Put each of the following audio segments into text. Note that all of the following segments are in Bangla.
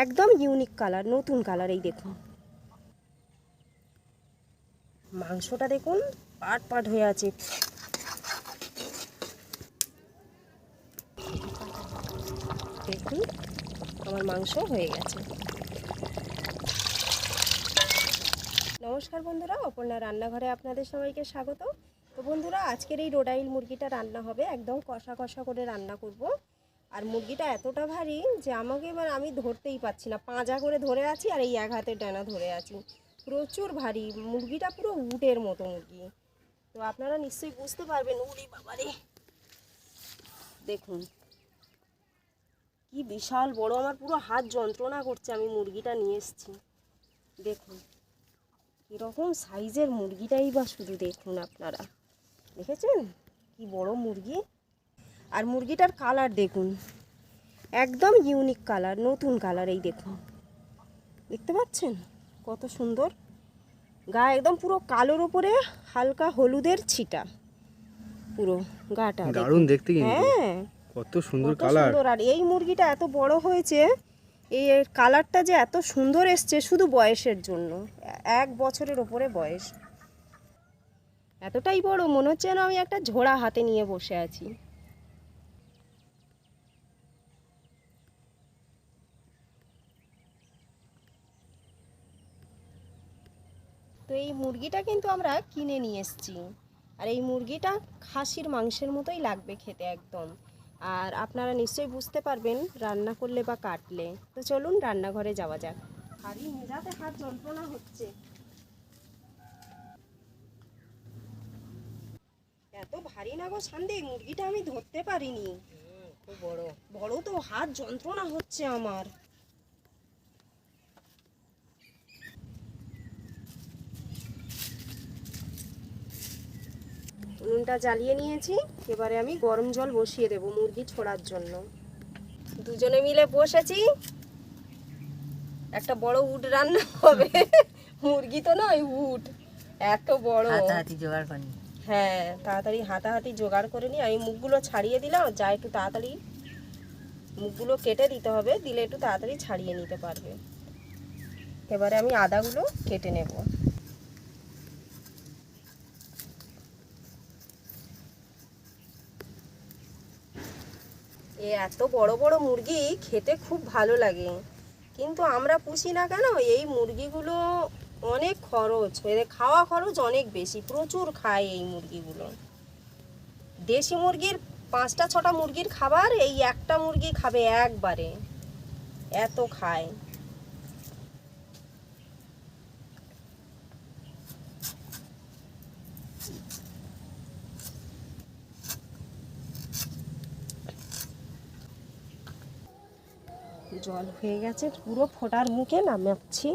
একদম ইউনিক কালার, নতুন কালার। এই দেখুন মাংসটা, দেখুন পাট পাট হয়ে আছে। দেখুন আমার মাংস হয়ে গেছে। নমস্কার বন্ধুরা, অপর্ণা রান্নাঘরে আপনাদের সবাইকে স্বাগত। তো বন্ধুরা, আজকের এই রোডাইল মুরগিটা রান্না হবে, একদম কষা কষা করে রান্না করব। আর মুরগিটা এতটা ভারী যে আমাকে এবার আমি ধরতেই পারছি না, পাঁজা করে ধরে আছি আর এই এক হাতে ডানা ধরে আছি। প্রচুর ভারী মুরগিটা, পুরো উটের মতো মুরগি। তো আপনারা নিশ্চয়ই বুঝতে পারবেন। উড়ি বাবারে, দেখুন কি বিশাল বড়, আমার পুরো হাত যন্ত্রণা করছে। আমি মুরগিটা নিয়ে এসেছি, দেখুন কীরকম সাইজের মুরগিটাই বা শুধু দেখুন। আপনারা দেখেছেন কি বড় মুরগি। আর মুরগিটার কালার দেখুন, একদম ইউনিক কালার, নতুন কালার। এই দেখুন, দেখতে পাচ্ছেন কত সুন্দর। গা একদম পুরো কালোর উপরে হালকা হলুদের ছিটা, পুরো গাটা দারুণ দেখতে কিন্তু। হ্যাঁ, কত সুন্দর কালার। আর এই মুরগিটা এত বড় হয়েছে, এই কালারটা যে এত সুন্দর এসছে শুধু বয়সের জন্য। 1 বছরের ওপরে বয়স। এতটাই বড়, মনে হচ্ছে না আমি একটা ঝোড়া হাতে নিয়ে বসে আছি। তো এই মুরগিটা কিন্তু আমরা কিনে নিয়ে এসেছি। আর এই মুরগিটা খাসির মাংসের মতোই লাগবে খেতে একদম। আর আপনারা নিশ্চয়ই বুঝতে পারবেন রান্না করলে বা কাটলে। তো চলুন রান্নাঘরে যাওয়া যাক। হাড়ি মেজাতে হাত যন্ত্রণা হচ্ছে, এত ভারী না গো শান্তি, মুরগিটা আমি ধরতে পারিনি। খুব বড় বড় তো, হাত যন্ত্রণা হচ্ছে আমার। উনুনটা জ্বালিয়ে নিয়েছি, এবারে আমি গরম জল বসিয়ে দেব মুরগি ছোড়ার জন্য। দুজনে মিলে বসেছি, একটা বড় উট রান্না হবে। মুরগি তো নয়, উট এত বড়। হাতাহাতি জোগাড় করি। হ্যাঁ, তাড়াতাড়ি হাতাহাতি জোগাড় করে নিই। আমি মুখগুলো ছাড়িয়ে দিলাম, যা একটু তাড়াতাড়ি মুখগুলো কেটে দিতে হবে, দিলে একটু তাড়াতাড়ি ছাড়িয়ে নিতে পারবে। এবারে আমি আদাগুলো কেটে নেব। এত বড় বড় মুরগি খেতে খুব ভালো লাগে, কিন্তু আমরা পুষি না কেন। এই মুরগিগুলো অনেক খরচ, এদের খাওয়া খরচ অনেক বেশি, প্রচুর খায় এই মুরগিগুলো। দেশি মুরগির 5টা 6টা মুরগির খাবার এই একটা মুরগি খাবে একবারে, এত খায়। জল হয়ে গেছে, পুরো ফোটার মুখে নামাচ্ছি।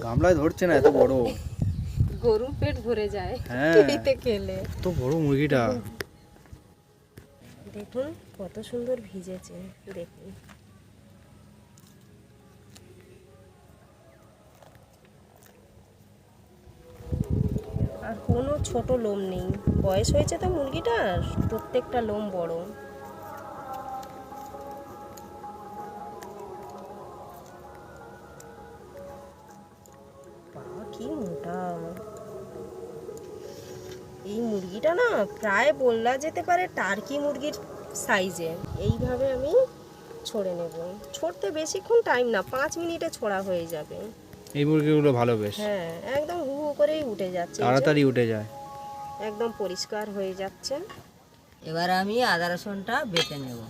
গামলায় ধরছে না, এত বড়। গরু পেট ভরে যায় এতে খেলে। এত বড় মুরগিটা দেখুন কত সুন্দর ভিজেছে, দেখুন। আর কোনো ছোট লোম নেই, বয়স হয়েছে তো মুরগিটার, প্রত্যেকটা লোম বড়। বাবা কি মোটা! এই মুরগিটা না প্রায় বলা যেতে পারে টার্কি মুরগির সাইজের। এইভাবে আমি ছড়ে নেব। ছড়তে বেশিক্ষণ টাইম না, 5 মিনিটে ছোড়া হয়ে যাবে। এই মুরগিগুলো ভালো বেশ। হ্যাঁ, একদম হু হু করেই উঠে যাচ্ছে, তাড়াতাড়ি উঠে যায়, একদম পরিষ্কার হয়ে যাচ্ছে। এবার আমি আদা রসুনটা বেটে নেব।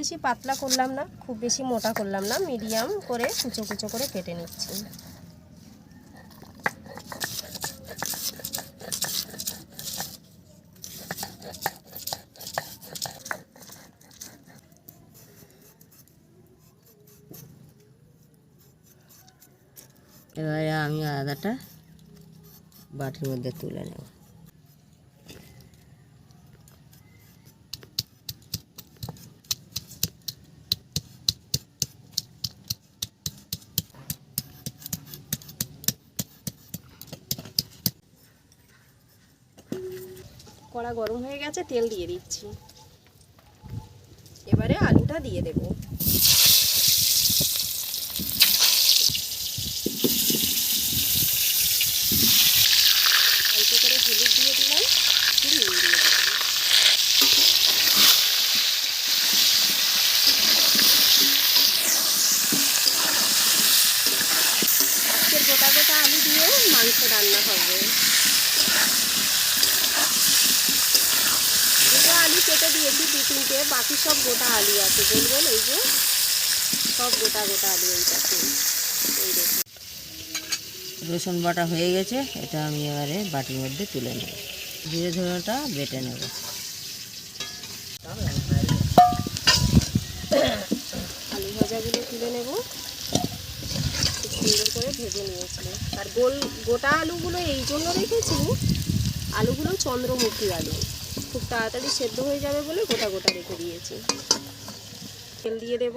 বেশি পাতলা করলাম না, খুব বেশি মোটা করলাম না, মিডিয়াম করে কুচো কুচো করে কেটে নিচ্ছি। এবারে আমি আদাটা বাটির মধ্যে তুলে নেব। কড়া গরম হয়ে গেছে, তেল দিয়ে দিচ্ছি। এবারে আলুটা দিয়ে দেব। অল্প করে হলুদ দিয়ে দিলাম, নুন দিয়ে দিলাম। আজকের গোটা গোটা আলু দিয়ে মাংস রান্না হবে। দুটো আলু কেটে দিয়েছি, 2-3টে, বাকি সব গোটা আলু আছে গোল গোল, এই যে সব গোটা গোটা আলু এইটাতে। এই দেখুন রসুন বাটা হয়ে গেছে, এটা আমি এবারে বাটির মধ্যে তুলে নেব। জিরে ধনেটা বেটে নেব। আলু ভাজাগুলো তুলে নেব, খুব সুন্দর করে ভেজে নিয়েছি। আর গোটা আলুগুলো এই জন্য রেখেছি, আলুগুলো চন্দ্রমুখী আলু, খুব তাড়াতাড়ি সেদ্ধ হয়ে যাবে বলে গোটা গোটা রেখে দিয়েছি। তেল দিয়ে দেব,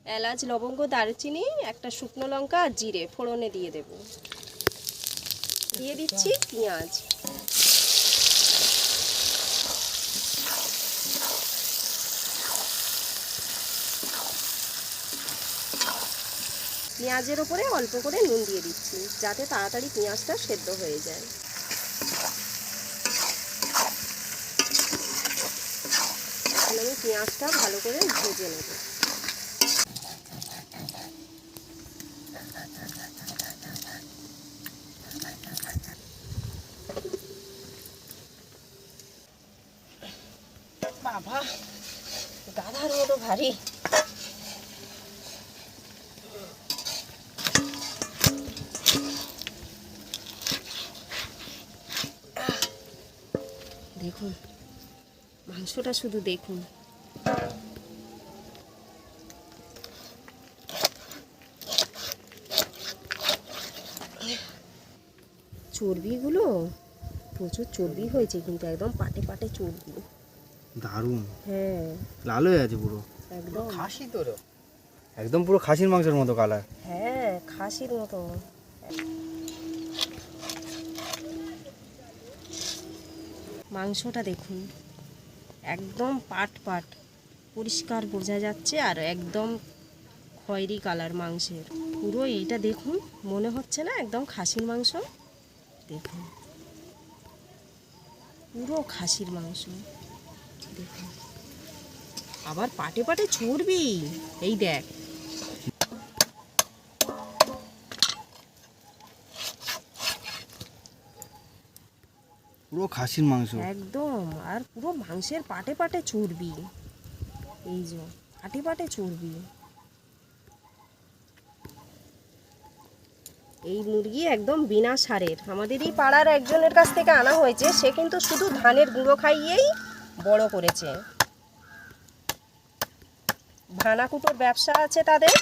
এলাচ, লবঙ্গ, দারচিনি, একটা শুকনো লঙ্কা আর জিরে ফোড়নে দিয়ে দেব। দিয়ে দিচ্ছি পেঁয়াজ। পেঁয়াজের ওপরে অল্প করে নুন দিয়ে দিচ্ছি, যাতে তাড়াতাড়ি পেঁয়াজটা সেদ্ধ হয়ে যায়। এখন আমি পেঁয়াজটা ভালো করে ভেজে নেব। বাবা, গাধার মতো ভারী। দেখুন মাংসটা, শুধু দেখুন। চর্বিগুলো প্রচুর চর্বি হয়েছে, কিন্তু একদম পাটে পাটে চর্বি। দারুণ। হ্যাঁ, লাল হয়ে আছে পুরো, একদম খাসি তো, একদম পুরো খাসির মাংসের মতো কালার। হ্যাঁ, খাসির মতো। মাংসটা দেখুন, একদম পাট পাট, পরিষ্কার বোঝা যাচ্ছে, আর একদম খয়েরি কালার মাংসের। পুরো এইটা দেখুন, মনে হচ্ছে না একদম খাসির মাংস? দেখুন পুরো খাসির মাংস দেখুন, আবার পাটে পাটে চর্বি। এই দেখ, পুরো খাসির মাংস একদম, আর পুরো মাংসের পাটে পাটে চর্বি। এই যে পাটে পাটে চর্বি। এই মুরগি একদম বিনা সারের, আমাদের এই পাড়ার একজনের কাছ থেকে আনা হয়েছে। সে কিন্তু শুধু ধানের গুঁড়ো খাইয়েই বড় করেছে। ভানাকুটোর ব্যবসা আছে তাদের।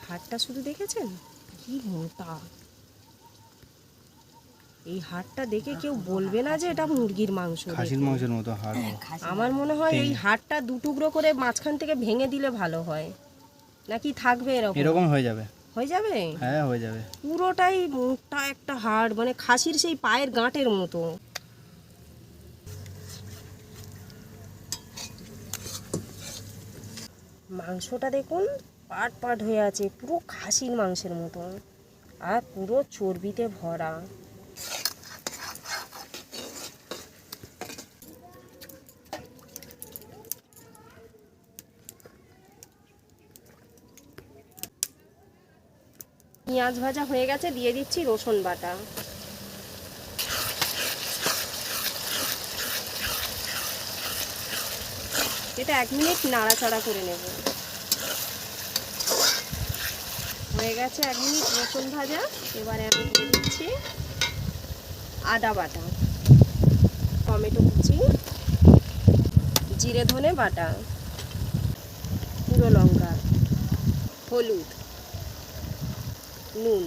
হাড়টা শুধু দেখেছেন কি মোটা। এই হাড়টা দেখে কেউ বলবে না যে এটা মুরগির মাংস। খাসির দেখুন। মাংসের মতো হাড়। আমার মনে হয় এই হাড়টা 2 টুকরো করে মাঝখান থেকে ভেঙে দিলে ভালো হয়, নাকি থাকবে এরকম? এরকম হয়ে যাবে, হয়ে যাবে। হ্যাঁ হয়ে যাবে। পুরোটাই মোটা একটা হাড়, মানে খাসির সেই পায়ের গাঁটের মতো। মাংসটা দেখুন পাট পাট হয়ে আছে, পুরো খাসির মাংসের মতো, আর পুরো চর্বিতে ভরা। পেঁয়াজ ভাজা হয়ে গেছে, দিয়ে দিচ্ছি রসুন বাটা। এটা 1 মিনিট নাড়াচাড়া করে নেব। হয়ে গেছে 1 মিনিট রসুন ভাজা। এবারে আমি দিয়ে দিচ্ছি আদা বাটা, টমেটো কুচি, জিরে ধনে বাটা, গুঁড়ো লঙ্কা, হলুদ, নুন।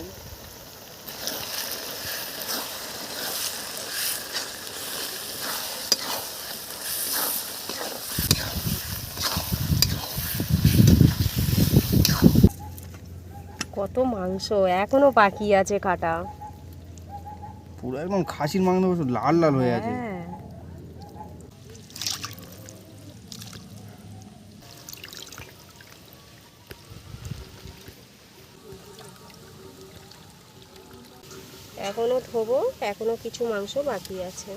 কত মাংস এখনো বাকি আছে কাটা। পুরো একদম খাসির মাংস লাল লাল হয়ে আছে। হ্যাঁ, এখনো ধোবো, এখনো কিছু মাংস বাকি আছে।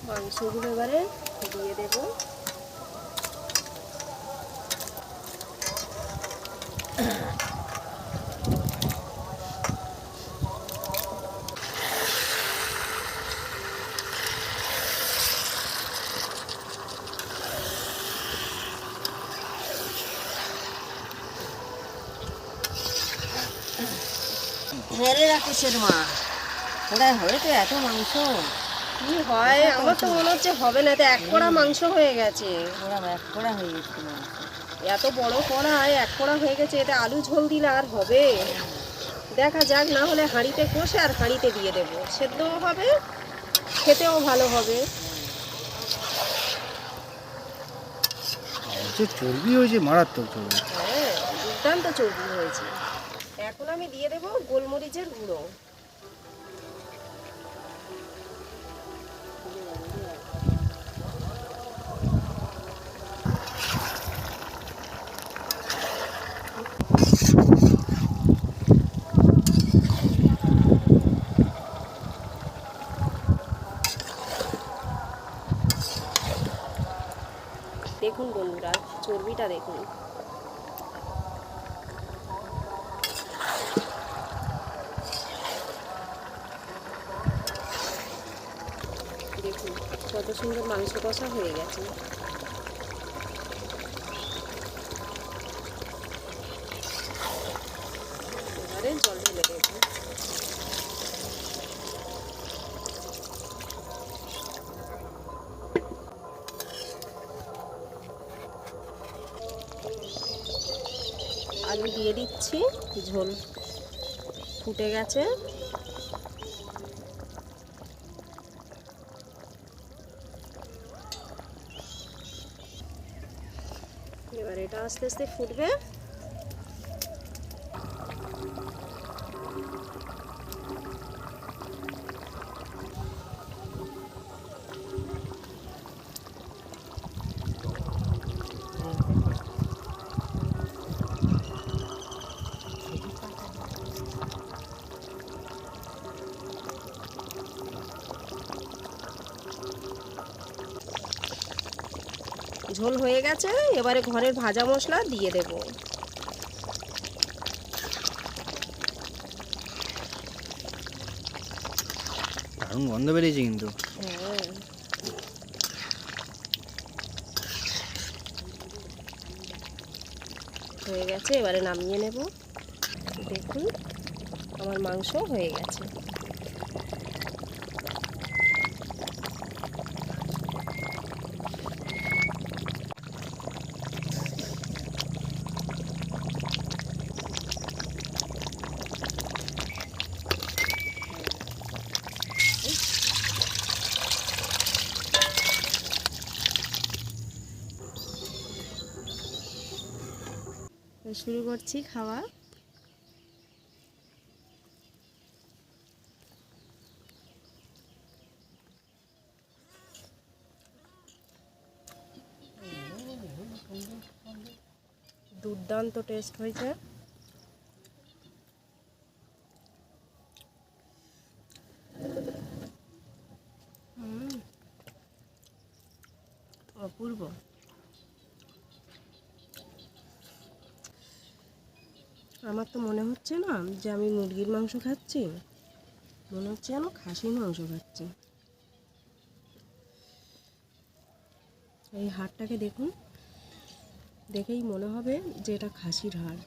মাংসগুলো এবারে দিয়ে দেবো। হেরে রাখিসের মা, ওরা হবে তো এত মাংস? কি হয়, আমার তো মনে হচ্ছে হবে না। তো 1 কড়া মাংস হয়ে গেছে। ওরা এক করা হয়ে গেছে মাংস। এত বড় কড়ায় 1 কড়া হয়ে গেছে। এটা আলু ঝোল দিলে আর হবে? দেখা যাক, না হলে হাঁড়িতে কষে আর হাঁড়িতে দিয়ে দেবো, সেদ্ধও হবে, খেতেও ভালো হবে। যে চর্বি হয়েছে, মারাত্মক চর্বি। হ্যাঁ, দুর্দান্ত চর্বি হয়েছে। এখন আমি দিয়ে দেবো গোলমরিচের গুঁড়ো। দেখুন বন্ধুরা, চর্বিটা দেখুন। দেখুন কত সুন্দর মাংস কষা হয়ে গেছে। এবারে জল ঢেলে দেবো। আলু দিয়ে দিচ্ছি, ঝোল ফুটে গেছে। এবার এটা আস্তে আস্তে ফুটবে। ঝোল হয়ে গেছে, এবারে ঘরের ভাজা মশলা দিয়ে দেব। দারুণ গন্ধ বেরিয়েছে কিন্তু। হ্যাঁ, হয়ে গেছে, এবারে নামিয়ে নেব। দেখুন আমার মাংস হয়ে গেছে। শুরু করছি খাওয়া। দুর্দান্ত টেস্ট হয়েছে। আমার তো মনে হচ্ছে না যে আমি মুরগির মাংস খাচ্ছি, মনে হচ্ছে যেন খাসির মাংস খাচ্ছি। এই হাড়টাকে দেখুন, দেখেই মনে হবে যে এটা খাসির হাড়।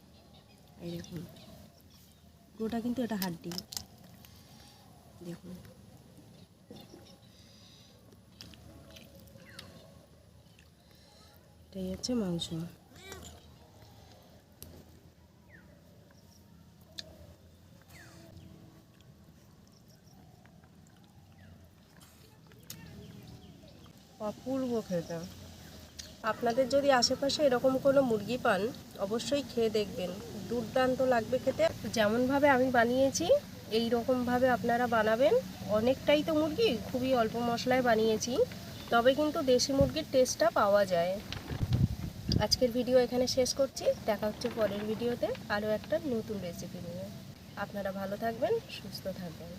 এই দেখুন, পুরোটা কিন্তু এটা হাড্ডি। দেখুন, এটাই হচ্ছে মাংস। অপূর্ব খেতে। আপনাদের যদি আশেপাশে এরকম কোনো মুরগি পান অবশ্যই খেয়ে দেখবেন, দুর্দান্ত লাগবে খেতে। যেমনভাবে আমি বানিয়েছি এই রকমভাবে আপনারা বানাবেন। অনেকটাই তো মুরগি, খুবই অল্প মশলায় বানিয়েছি, তবে কিন্তু দেশি মুরগির টেস্টটা পাওয়া যায়। আজকের ভিডিও এখানে শেষ করছি, দেখা হচ্ছে পরের ভিডিওতে আরও একটা নতুন রেসিপি নিয়ে। আপনারা ভালো থাকবেন, সুস্থ থাকবেন।